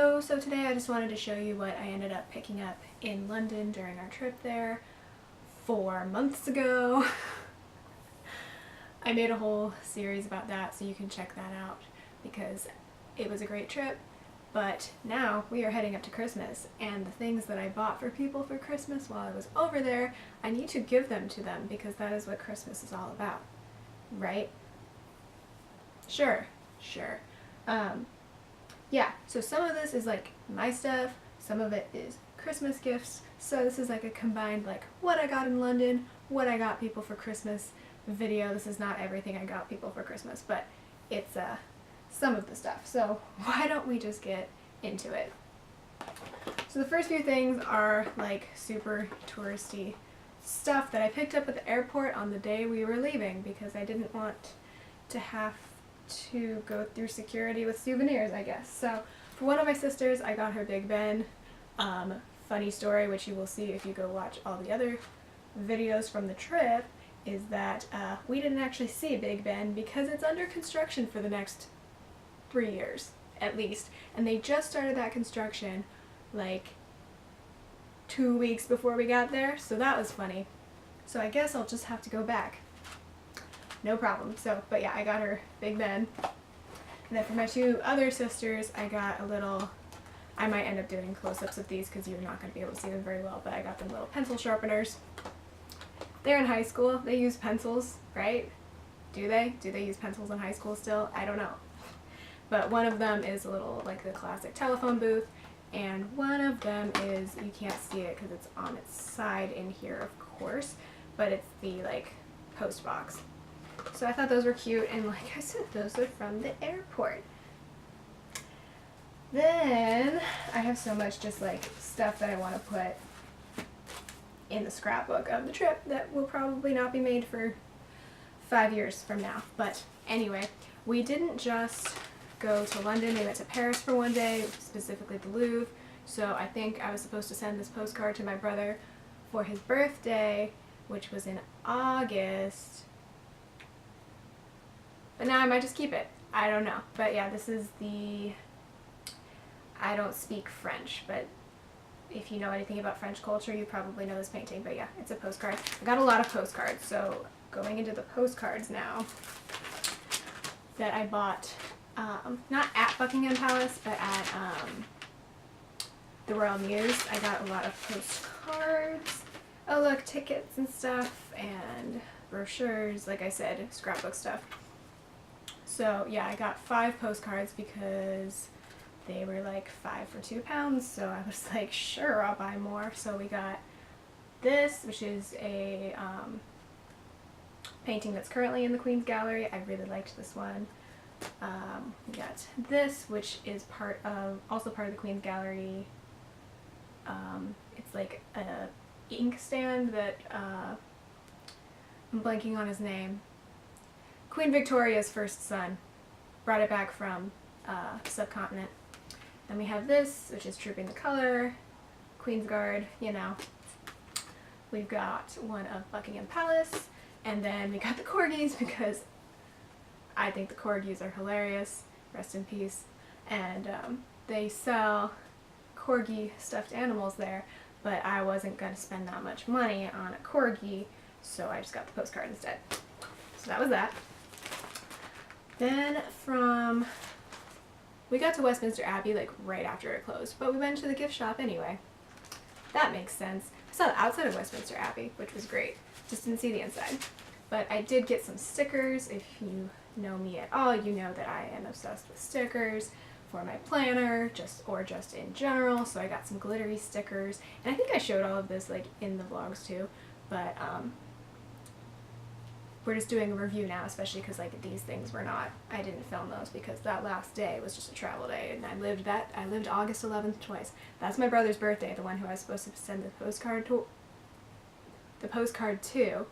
Hello! So today I just wanted to show you what I ended up picking up in London during our trip there 4 months ago. I made a whole series about that, so you can check that out because it was a great trip. But now we are heading up to Christmas, and the things that I bought for people for Christmas while I was over there, I need to give them to them because that is what Christmas is all about, right? Sure. Yeah, so some of this is like my stuff, some of it is Christmas gifts, so this is like a combined like what I got in London, what I got people for Christmas video. This is not everything I got people for Christmas, but it's some of the stuff. So why don't we just get into it? So the first few things are like super touristy stuff that I picked up at the airport on the day we were leaving because I didn't want to have to go through security with souvenirs, I guess. So for one of my sisters, I got her Big Ben. Funny story, which you will see if you go watch all the other videos from the trip, is that we didn't actually see Big Ben because it's under construction for the next 3 years at least, and they just started that construction like 2 weeks before we got there, so that was funny. So I guess I'll just have to go back. No problem. So, but yeah, I got her Big Ben. And then for my two other sisters, I got a little, I might end up doing close-ups of these because you're not going to be able to see them very well, but I got them little pencil sharpeners. They're in high school. They use pencils, right? Do they? Do they use pencils in high school still? I don't know. But one of them is a little, like the classic telephone booth, and one of them is, you can't see it because it's on its side in here, of course, but it's the, like, post box. So I thought those were cute, and like I said, those are from the airport. Then I have so much just like stuff that I want to put in the scrapbook of the trip that will probably not be made for 5 years from now. But anyway, we didn't just go to London, we went to Paris for one day, specifically the Louvre. So I think I was supposed to send this postcard to my brother for his birthday, which was in August. But now I might just keep it. I don't know. But yeah, this is the, I don't speak French, but if you know anything about French culture, you probably know this painting. But yeah, it's a postcard. I got a lot of postcards, so going into the postcards now that I bought, not at Buckingham Palace, but at the Royal Mews. I got a lot of postcards. Oh look, tickets and stuff, and brochures, like I said, scrapbook stuff. So yeah, I got 5 postcards because they were like 5 for £2, so I was like, sure, I'll buy more. So we got this, which is a painting that's currently in the Queen's Gallery. I really liked this one. We got this, which is also part of the Queen's Gallery. It's like a inkstand that, I'm blanking on his name. Queen Victoria's first son brought it back from subcontinent. Then we have this, which is Trooping the Colour, Queen's Guard, you know. We've got one of Buckingham Palace, and then we got the corgis because I think the corgis are hilarious, rest in peace. And they sell corgi stuffed animals there, but I wasn't going to spend that much money on a corgi, so I just got the postcard instead. So that was that. Then we got to Westminster Abbey like right after it closed, but we went to the gift shop anyway. That makes sense. I saw the outside of Westminster Abbey, which was great. Just didn't see the inside. But I did get some stickers. If you know me at all, you know that I am obsessed with stickers for my planner, or just in general. So I got some glittery stickers, and I think I showed all of this like in the vlogs too, but we're just doing a review now, especially because like these things were not, I didn't film those because that last day was just a travel day, and I lived August 11th twice. That's my brother's birthday, the one who I was supposed to send the postcard to.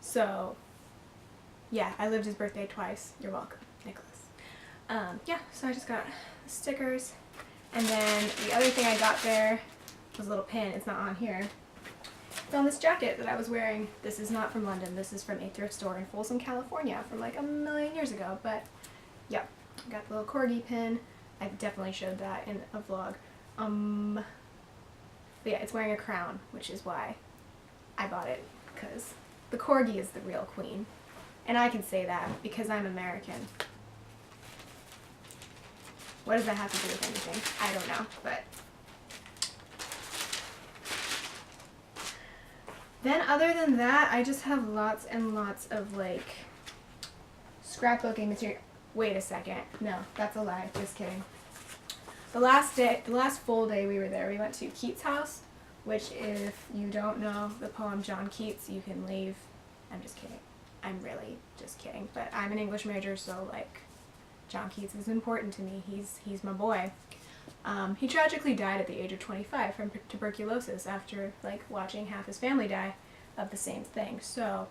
So yeah, I lived his birthday twice. You're welcome, Nicholas. Yeah, so I just got stickers, and then the other thing I got there was a little pin. It's not on here. On this jacket that I was wearing. This is not from London, this is from a thrift store in Folsom, California from like a million years ago, but yeah, I got the little corgi pin I definitely showed that in a vlog. But yeah, it's wearing a crown, which is why I bought it, because the Corgi is the real queen. And I can say that because I'm American. What does that have to do with anything? I don't know, but... Then other than that, I just have lots and lots of, like, scrapbooking material. Wait a second. No, that's a lie. Just kidding. The last full day we were there, we went to Keats' house, which, if you don't know the poem John Keats, you can leave. I'm just kidding. I'm really just kidding. But I'm an English major, so, like, John Keats is important to me. He's my boy. He tragically died at the age of 25 from tuberculosis after, like, watching half his family die of the same thing. So,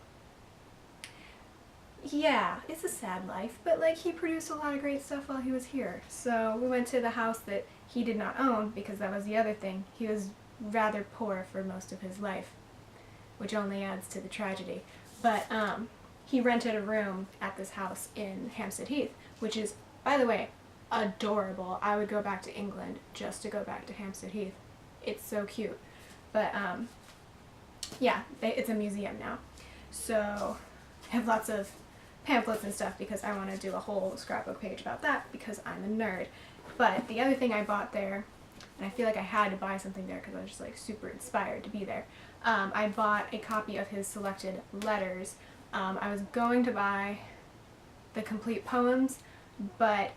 yeah, it's a sad life, but, like, he produced a lot of great stuff while he was here. So we went to the house that he did not own, because that was the other thing. He was rather poor for most of his life, which only adds to the tragedy. But he rented a room at this house in Hampstead Heath, which is, by the way, adorable. I would go back to England just to go back to Hampstead Heath. It's so cute. But yeah, it's a museum now. So I have lots of pamphlets and stuff because I want to do a whole scrapbook page about that because I'm a nerd. But the other thing I bought there, and I feel like I had to buy something there because I was just like super inspired to be there, I bought a copy of his selected letters. I was going to buy the complete poems, but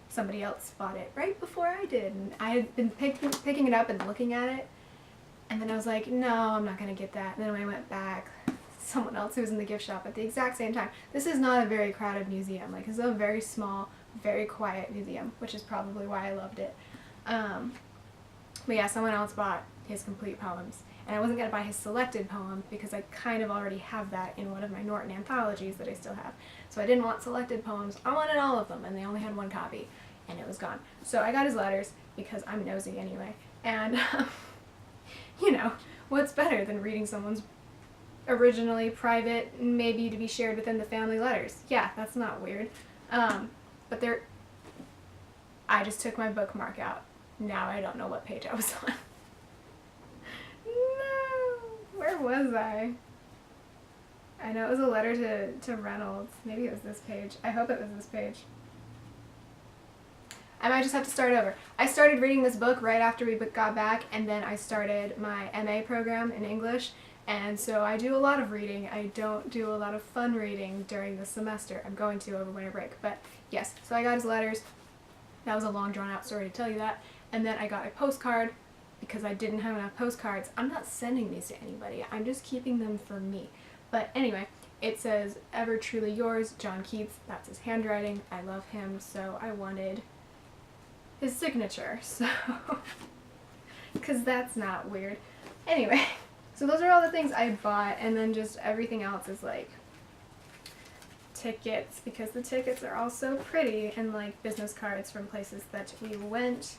somebody else bought it right before I did, and I had been picking it up and looking at it, and then I was like, no, I'm not going to get that. And then when I went back, someone else who was in the gift shop at the exact same time. This is not a very crowded museum. Like, it's a very small, very quiet museum, which is probably why I loved it. But yeah, someone else bought his complete poems, and I wasn't going to buy his selected poem because I kind of already have that in one of my Norton anthologies that I still have. So I didn't want selected poems. I wanted all of them, and they only had one copy, and it was gone. So I got his letters because I'm nosy anyway. And, you know, what's better than reading someone's originally private, maybe to be shared within the family letters? Yeah, that's not weird. But I just took my bookmark out. Now I don't know what page I was on. No, where was I? I know it was a letter to Reynolds. Maybe it was this page. I hope it was this page. I might just have to start over. I started reading this book right after we got back, and then I started my MA program in English, and so I do a lot of reading. I don't do a lot of fun reading during the semester. I'm going to over winter break, but yes. So I got his letters. That was a long drawn out story to tell you that. And then I got a postcard because I didn't have enough postcards. I'm not sending these to anybody. I'm just keeping them for me. But anyway, it says, "Ever truly yours, John Keats." That's his handwriting. I love him, so I wanted his signature. So, because that's not weird. Anyway, so those are all the things I bought, and then just everything else is like tickets, because the tickets are all so pretty, and like business cards from places that we went.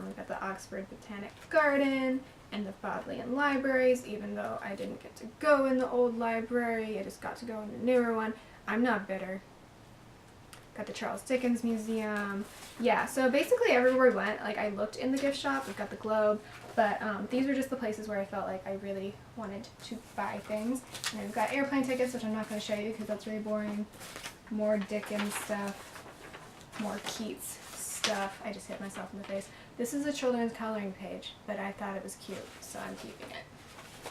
We've got the Oxford Botanic Garden and the Bodleian Libraries, even though I didn't get to go in the old library. I just got to go in the newer one. I'm not bitter. Got the Charles Dickens Museum. Yeah, so basically everywhere we went, like, I looked in the gift shop. We've got the Globe, but these were just the places where I felt like I really wanted to buy things. And we've got airplane tickets, which I'm not going to show you because that's really boring. More Dickens stuff. More Keats stuff. I just hit myself in the face. This is a children's coloring page, but I thought it was cute, so I'm keeping it.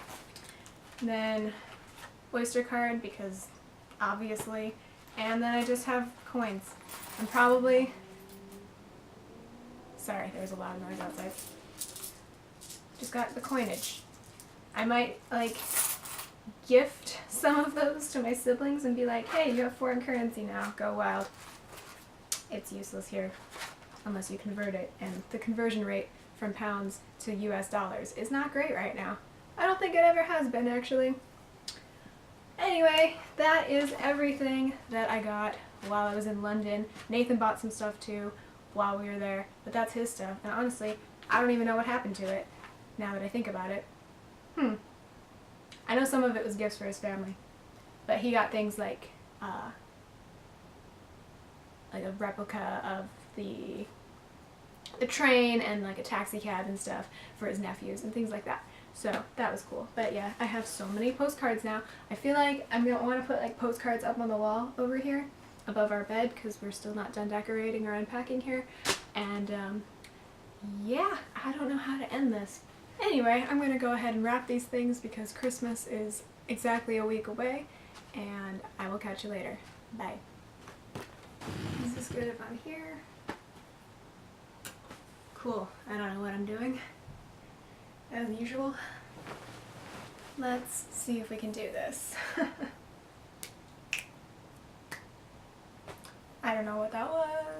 And then Oyster card, because obviously. And then I just have coins. I'm probably... Sorry, there's a loud noise outside. Just got the coinage. I might, like, gift some of those to my siblings and be like, hey, you have foreign currency now, go wild. It's useless here, unless you convert it, and the conversion rate from pounds to US dollars is not great right now. I don't think it ever has been, actually. Anyway, that is everything that I got while I was in London. Nathan bought some stuff too while we were there, but that's his stuff, and honestly, I don't even know what happened to it, now that I think about it. I know some of it was gifts for his family, but he got things like, like a replica of the train and like a taxi cab and stuff for his nephews and things like that. So that was cool. But yeah, I have so many postcards now. I feel like I'm going to want to put like postcards up on the wall over here above our bed because we're still not done decorating or unpacking here. And yeah, I don't know how to end this. Anyway, I'm going to go ahead and wrap these things because Christmas is exactly a week away, and I will catch you later. Bye. Is this good if I'm here? Cool. I don't know what I'm doing, as usual. Let's see if we can do this. I don't know what that was.